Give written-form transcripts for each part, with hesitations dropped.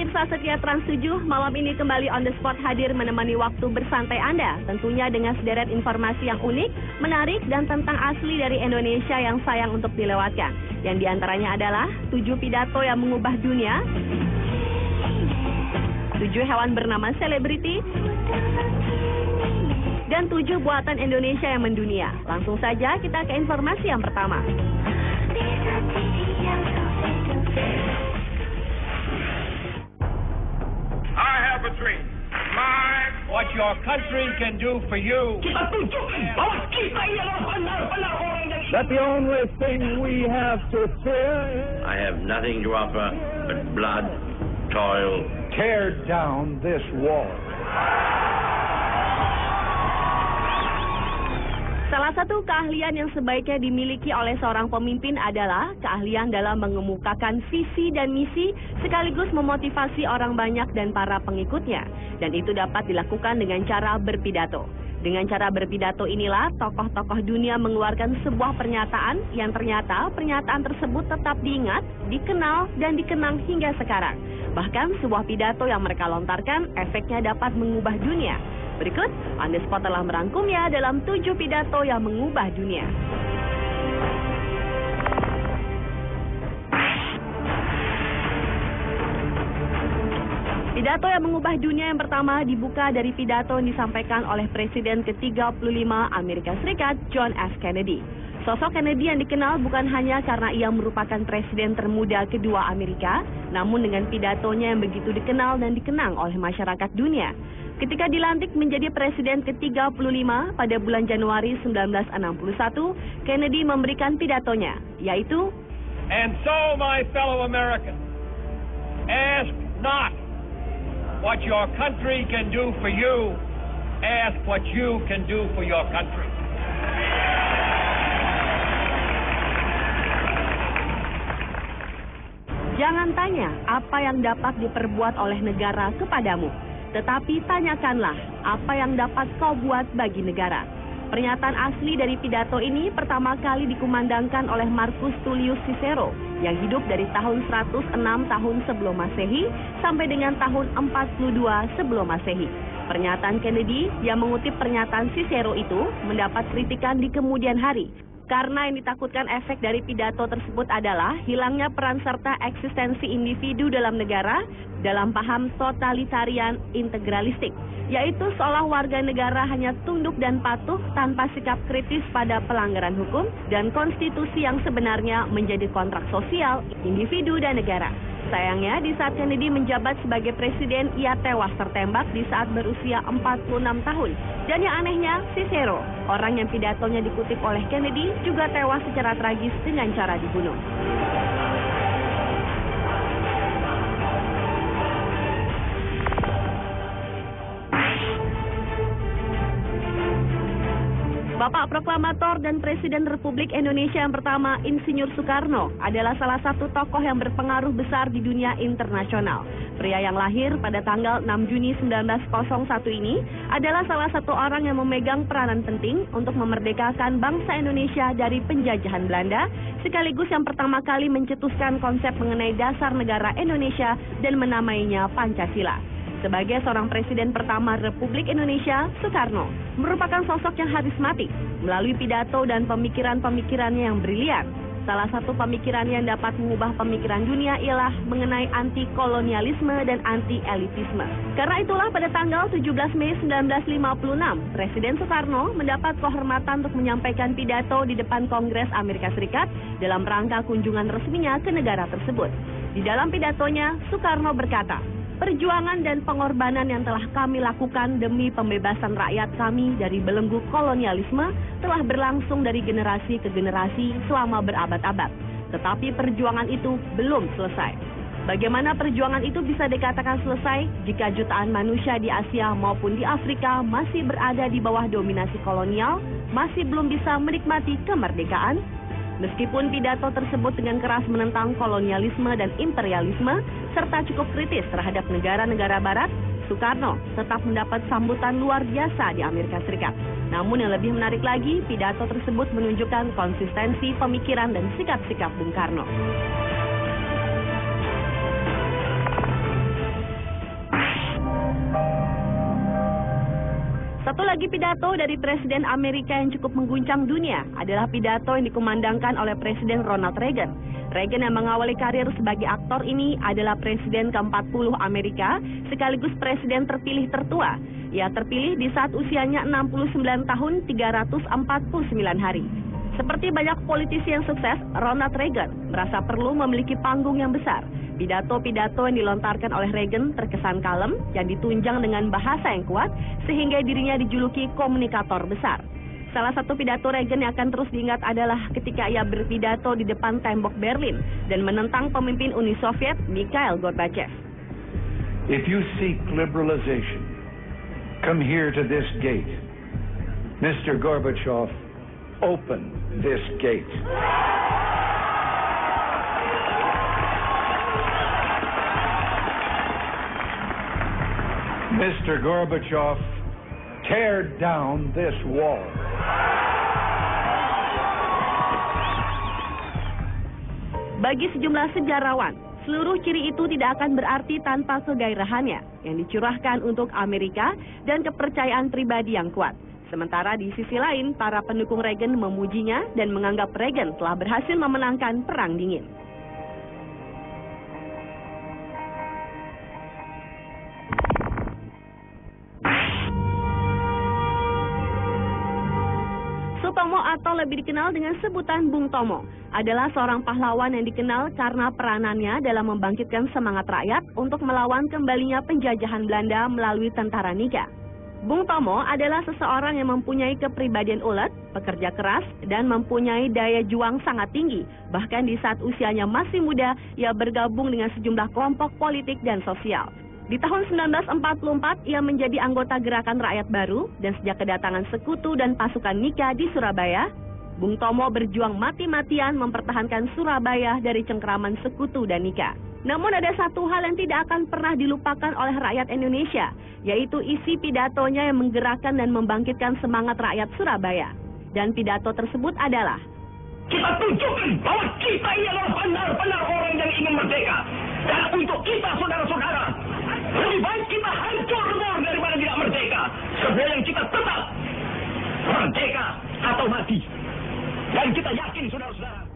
Pemirsa setia Trans 7, malam ini kembali on the spot hadir menemani waktu bersantai Anda. Tentunya dengan sederet informasi yang unik, menarik, dan tentang asli dari Indonesia yang sayang untuk dilewatkan. Yang diantaranya adalah 7 pidato yang mengubah dunia, 7 hewan bernama selebriti, dan 7 buatan Indonesia yang mendunia. Langsung saja kita ke informasi yang pertama. I have a dream. What your country can do for you. That the only thing we have to fear is... I have nothing to offer but blood, toil. Tear down this wall. Salah satu keahlian yang sebaiknya dimiliki oleh seorang pemimpin adalah keahlian dalam mengemukakan visi dan misi sekaligus memotivasi orang banyak dan para pengikutnya. Dan itu dapat dilakukan dengan cara berpidato. Dengan cara berpidato inilah tokoh-tokoh dunia mengeluarkan sebuah pernyataan yang ternyata pernyataan tersebut tetap diingat, dikenal, dan dikenang hingga sekarang. Bahkan sebuah pidato yang mereka lontarkan efeknya dapat mengubah dunia. Berikut, On The Spot telah merangkumnya dalam 7 pidato yang mengubah dunia. Pidato yang mengubah dunia yang pertama dibuka dari pidato yang disampaikan oleh Presiden ke-35 Amerika Serikat, John F. Kennedy. Sosok Kennedy yang dikenal bukan hanya karena ia merupakan presiden termuda kedua Amerika, namun dengan pidatonya yang begitu dikenal dan dikenang oleh masyarakat dunia. Ketika dilantik menjadi presiden ke-35 pada bulan Januari 1961, Kennedy memberikan pidatonya, yaitu, And so, my fellow Americans, ask not what your country can do for you, ask what you can do for your country. Jangan tanya apa yang dapat diperbuat oleh negara kepadamu, tetapi tanyakanlah apa yang dapat kau buat bagi negara. Pernyataan asli dari pidato ini pertama kali dikumandangkan oleh Marcus Tullius Cicero yang hidup dari tahun 106 tahun sebelum Masehi sampai dengan tahun 42 sebelum Masehi. Pernyataan Kennedy yang mengutip pernyataan Cicero itu mendapat kritikan di kemudian hari. Karena yang ditakutkan efek dari pidato tersebut adalah hilangnya peran serta eksistensi individu dalam negara dalam paham totalitarian integralistik, yaitu seolah warga negara hanya tunduk dan patuh tanpa sikap kritis pada pelanggaran hukum dan konstitusi yang sebenarnya menjadi kontrak sosial individu dan negara. Sayangnya, di saat Kennedy menjabat sebagai presiden, ia tewas tertembak di saat berusia 46 tahun. Dan yang anehnya, Cicero, orang yang pidatonya dikutip oleh Kennedy, juga tewas secara tragis dengan cara dibunuh. Bapak Proklamator dan Presiden Republik Indonesia yang pertama, Insinyur Soekarno, adalah salah satu tokoh yang berpengaruh besar di dunia internasional. Pria yang lahir pada tanggal 6 Juni 1901 ini adalah salah satu orang yang memegang peranan penting untuk memerdekakan bangsa Indonesia dari penjajahan Belanda, sekaligus yang pertama kali mencetuskan konsep mengenai dasar negara Indonesia dan menamainya Pancasila. Sebagai seorang presiden pertama Republik Indonesia, Soekarno merupakan sosok yang harismatik melalui pidato dan pemikiran-pemikirannya yang brilian. Salah satu pemikiran yang dapat mengubah pemikiran dunia ialah mengenai anti-kolonialisme dan anti-elitisme. Karena itulah pada tanggal 17 Mei 1956, Presiden Soekarno mendapat kehormatan untuk menyampaikan pidato di depan Kongres Amerika Serikat dalam rangka kunjungan resminya ke negara tersebut. Di dalam pidatonya, Soekarno berkata, "Perjuangan dan pengorbanan yang telah kami lakukan demi pembebasan rakyat kami dari belenggu kolonialisme telah berlangsung dari generasi ke generasi selama berabad-abad. Tetapi perjuangan itu belum selesai. Bagaimana perjuangan itu bisa dikatakan selesai jika jutaan manusia di Asia maupun di Afrika masih berada di bawah dominasi kolonial, masih belum bisa menikmati kemerdekaan?" Meskipun pidato tersebut dengan keras menentang kolonialisme dan imperialisme, serta cukup kritis terhadap negara-negara barat, Soekarno tetap mendapat sambutan luar biasa di Amerika Serikat. Namun yang lebih menarik lagi, pidato tersebut menunjukkan konsistensi pemikiran dan sikap-sikap Bung Karno. Lagi pidato dari Presiden Amerika yang cukup mengguncang dunia adalah pidato yang dikumandangkan oleh Presiden Ronald Reagan. Reagan yang mengawali karir sebagai aktor ini adalah Presiden ke-40 Amerika, sekaligus Presiden terpilih tertua. Ia terpilih di saat usianya 69 tahun 349 hari. Seperti banyak politisi yang sukses, Ronald Reagan merasa perlu memiliki panggung yang besar. Pidato-pidato yang dilontarkan oleh Reagan terkesan kalem, yang ditunjang dengan bahasa yang kuat, sehingga dirinya dijuluki komunikator besar. Salah satu pidato Reagan yang akan terus diingat adalah ketika ia berpidato di depan tembok Berlin dan menentang pemimpin Uni Soviet, Mikhail Gorbachev. If you seek liberalization, come here to this gate. Mr. Gorbachev, open this gate. Mr. Gorbachev, tear down this wall. Bagi sejumlah sejarawan, seluruh ciri itu tidak akan berarti tanpa kegairahannya yang dicurahkan untuk Amerika dan kepercayaan pribadi yang kuat. Sementara di sisi lain, para pendukung Reagan memujinya dan menganggap Reagan telah berhasil memenangkan Perang Dingin. Sutomo atau lebih dikenal dengan sebutan Bung Tomo adalah seorang pahlawan yang dikenal karena peranannya dalam membangkitkan semangat rakyat untuk melawan kembalinya penjajahan Belanda melalui tentara Nika. Bung Tomo adalah seseorang yang mempunyai kepribadian ulet, pekerja keras, dan mempunyai daya juang sangat tinggi. Bahkan di saat usianya masih muda, ia bergabung dengan sejumlah kelompok politik dan sosial. Di tahun 1944, ia menjadi anggota Gerakan Rakyat Baru, dan sejak kedatangan sekutu dan pasukan Nika di Surabaya, Bung Tomo berjuang mati-matian mempertahankan Surabaya dari cengkeraman sekutu dan Nika. Namun ada satu hal yang tidak akan pernah dilupakan oleh rakyat Indonesia, yaitu isi pidatonya yang menggerakkan dan membangkitkan semangat rakyat Surabaya. Dan pidato tersebut adalah, Kita tunjukkan bahwa kita ini adalah benar-benar orang yang ingin merdeka. Dan untuk kita, saudara-saudara, lebih baik kita hancur daripada tidak merdeka. Sebelum kita tetap merdeka atau mati. Dan kita yakin, saudara-saudara.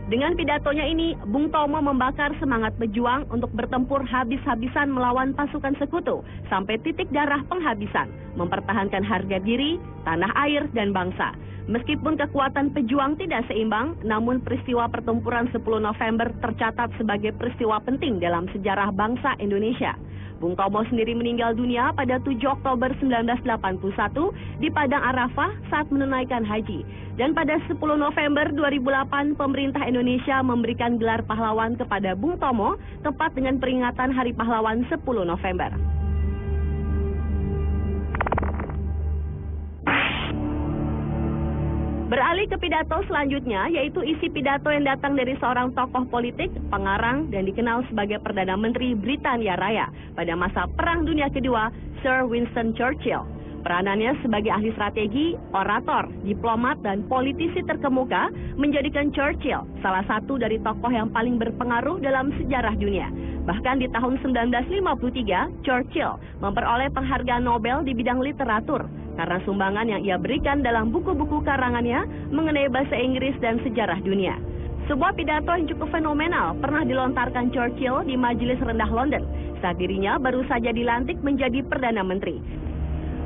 Dengan pidatonya ini, Bung Tomo membakar semangat pejuang untuk bertempur habis-habisan melawan pasukan sekutu sampai titik darah penghabisan, mempertahankan harga diri, tanah air, dan bangsa. Meskipun kekuatan pejuang tidak seimbang, namun peristiwa pertempuran 10 November tercatat sebagai peristiwa penting dalam sejarah bangsa Indonesia. Bung Tomo sendiri meninggal dunia pada 7 Oktober 1981 di Padang Arafah saat menunaikan haji. Dan pada 10 November 2008, pemerintah Indonesia memberikan gelar pahlawan kepada Bung Tomo tepat dengan peringatan Hari Pahlawan 10 November. Beralih ke pidato selanjutnya, yaitu isi pidato yang datang dari seorang tokoh politik, pengarang, dan dikenal sebagai Perdana Menteri Britania Raya pada masa Perang Dunia Kedua, Sir Winston Churchill. Peranannya sebagai ahli strategi, orator, diplomat, dan politisi terkemuka menjadikan Churchill salah satu dari tokoh yang paling berpengaruh dalam sejarah dunia. Bahkan di tahun 1953, Churchill memperoleh penghargaan Nobel di bidang literatur karena sumbangan yang ia berikan dalam buku-buku karangannya mengenai bahasa Inggris dan sejarah dunia. Sebuah pidato yang cukup fenomenal pernah dilontarkan Churchill di Majelis Rendah London saat dirinya baru saja dilantik menjadi Perdana Menteri.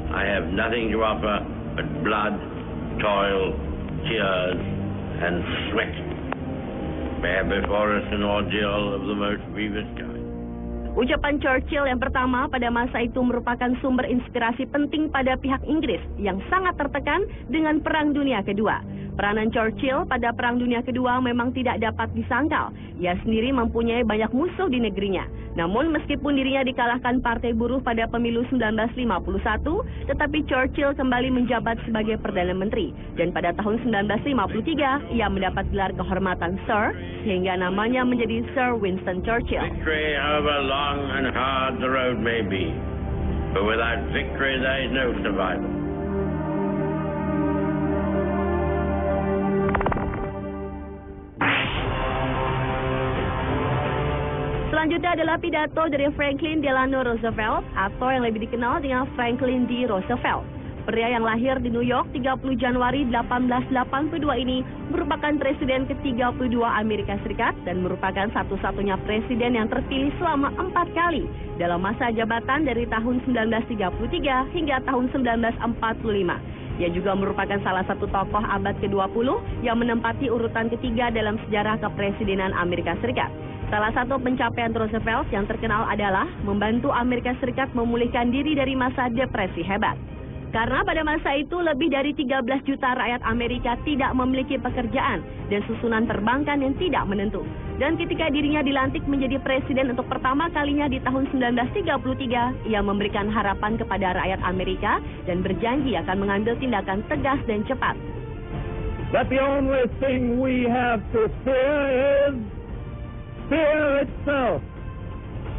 I have nothing to offer but blood, toil, tears, and sweat. Bear before us an ordeal of the most grievous kind. Ucapan Churchill yang pertama pada masa itu merupakan sumber inspirasi penting pada pihak Inggris yang sangat tertekan dengan Perang Dunia Kedua. Peranan Churchill pada Perang Dunia Kedua memang tidak dapat disangkal. Ia sendiri mempunyai banyak musuh di negerinya. Namun meskipun dirinya dikalahkan Partai Buruh pada pemilu 1951, tetapi Churchill kembali menjabat sebagai Perdana Menteri. Dan pada tahun 1953, ia mendapat gelar kehormatan Sir, sehingga namanya menjadi Sir Winston Churchill. Victory, however long and hard the road may be, but without victory there is no survival. Selanjutnya adalah pidato dari Franklin Delano Roosevelt atau yang lebih dikenal dengan Franklin D. Roosevelt. Pria yang lahir di New York 30 Januari 1882 ini merupakan presiden ke-32 Amerika Serikat dan merupakan satu-satunya presiden yang terpilih selama 4 kali dalam masa jabatan dari tahun 1933 hingga tahun 1945. Ia juga merupakan salah satu tokoh abad ke-20 yang menempati urutan ketiga dalam sejarah kepresidenan Amerika Serikat. Salah satu pencapaian Roosevelt yang terkenal adalah membantu Amerika Serikat memulihkan diri dari masa depresi hebat. Karena pada masa itu lebih dari 13 juta rakyat Amerika tidak memiliki pekerjaan dan susunan perbankan yang tidak menentu. Dan ketika dirinya dilantik menjadi presiden untuk pertama kalinya di tahun 1933, ia memberikan harapan kepada rakyat Amerika dan berjanji akan mengambil tindakan tegas dan cepat. That the only thing we have to fear is fear itself.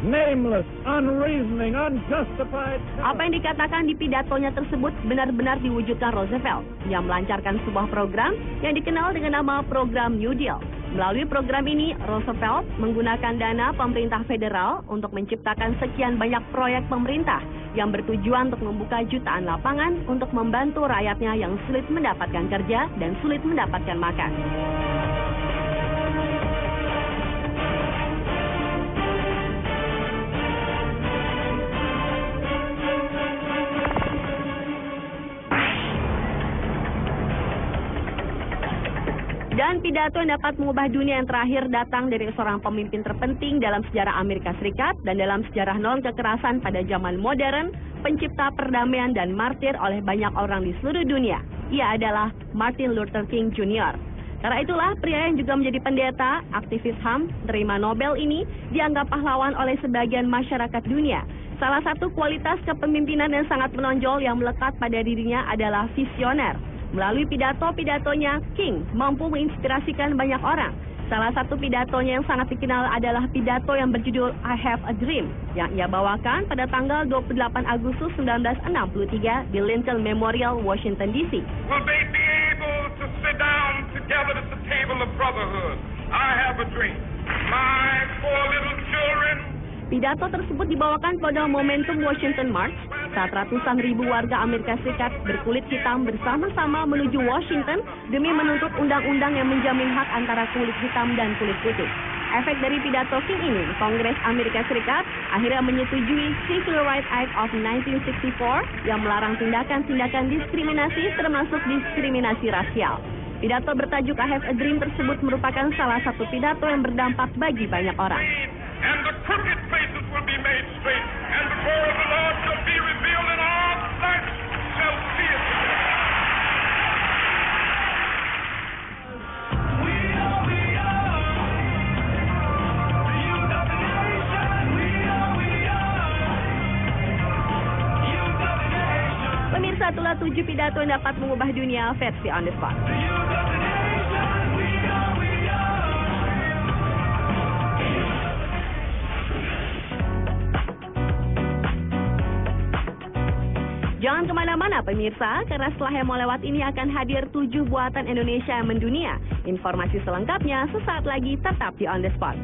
Nameless, unreasoning, unjustified. Apa yang dikatakan di pidatonya tersebut benar-benar diwujudkan Roosevelt. Ia melancarkan sebuah program yang dikenal dengan nama Program New Deal. Melalui program ini, Roosevelt menggunakan dana pemerintah federal untuk menciptakan sekian banyak proyek pemerintah yang bertujuan untuk membuka jutaan lapangan untuk membantu rakyatnya yang sulit mendapatkan kerja dan sulit mendapatkan makan. Dan pidato yang dapat mengubah dunia yang terakhir datang dari seorang pemimpin terpenting dalam sejarah Amerika Serikat dan dalam sejarah non-kekerasan pada zaman modern, pencipta perdamaian dan martir oleh banyak orang di seluruh dunia. Ia adalah Martin Luther King Jr. Karena itulah pria yang juga menjadi pendeta, aktivis HAM, terima Nobel ini dianggap pahlawan oleh sebagian masyarakat dunia. Salah satu kualitas kepemimpinan yang sangat menonjol yang melekat pada dirinya adalah visioner. Melalui pidato-pidatonya, King mampu menginspirasikan banyak orang. Salah satu pidatonya yang sangat dikenal adalah pidato yang berjudul I Have a Dream, yang ia bawakan pada tanggal 28 Agustus 1963 di Lincoln Memorial, Washington, D.C. Will they be able to sit down together at the table of brotherhood? I have a dream. My 4 little children. Pidato tersebut dibawakan pada momentum Washington March, saat ratusan ribu warga Amerika Serikat berkulit hitam bersama-sama menuju Washington demi menuntut undang-undang yang menjamin hak antara kulit hitam dan kulit putih. Efek dari pidato King ini, Kongres Amerika Serikat akhirnya menyetujui Civil Rights Act of 1964 yang melarang tindakan-tindakan diskriminasi termasuk diskriminasi rasial. Pidato bertajuk I Have a Dream tersebut merupakan salah satu pidato yang berdampak bagi banyak orang. And the crooked places will be made straight, and the glory of the Lord shall be revealed, and all sight shall see it. We are the youth of the nation. We are youth of the nation. Pemirsa, itulah 7 pidato yang dapat mengubah dunia versi on the spot. The youth of the nation. We are. Jangan kemana-mana pemirsa, karena setelah yang mau lewat ini akan hadir 7 buatan Indonesia yang mendunia. Informasi selengkapnya sesaat lagi tetap di On The Spot.